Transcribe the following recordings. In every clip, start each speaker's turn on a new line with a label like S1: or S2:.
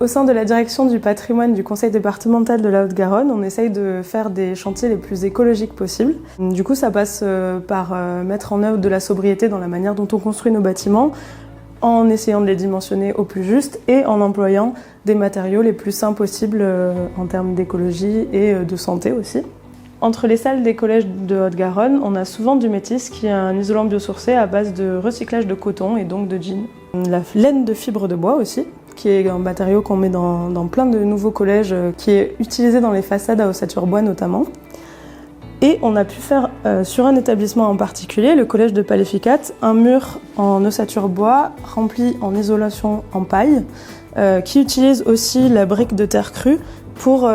S1: Au sein de la direction du patrimoine du conseil départemental de la Haute-Garonne, on essaye de faire des chantiers les plus écologiques possibles. Du coup, ça passe par mettre en œuvre de la sobriété dans la manière dont on construit nos bâtiments, en essayant de les dimensionner au plus juste et en employant des matériaux les plus sains possibles en termes d'écologie et de santé aussi. Entre les salles des collèges de Haute-Garonne, on a souvent du métis qui est un isolant biosourcé à base de recyclage de coton et donc de jean. La laine de fibre de bois aussi, qui est un matériau qu'on met dans plein de nouveaux collèges, qui est utilisé dans les façades à ossature bois notamment. Et on a pu faire sur un établissement en particulier, le collège de Paléficat, un mur en ossature bois rempli en isolation en paille, qui utilise aussi la brique de terre crue pour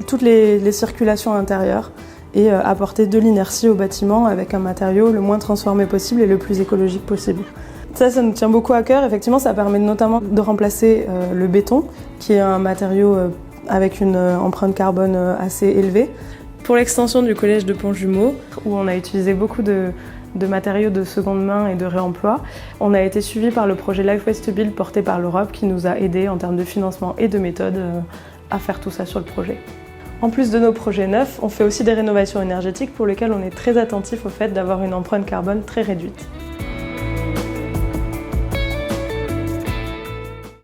S1: toutes les circulations intérieures et apporter de l'inertie au bâtiment avec un matériau le moins transformé possible et le plus écologique possible. Ça nous tient beaucoup à cœur. Effectivement, ça permet notamment de remplacer le béton, qui est un matériau avec une empreinte carbone assez élevée. Pour l'extension du collège de Pont-Jumeau, où on a utilisé beaucoup de matériaux de seconde main et de réemploi, on a été suivi par le projet Life Waste Build porté par l'Europe, qui nous a aidés en termes de financement et de méthode à faire tout ça sur le projet. En plus de nos projets neufs, on fait aussi des rénovations énergétiques pour lesquelles on est très attentif au fait d'avoir une empreinte carbone très réduite.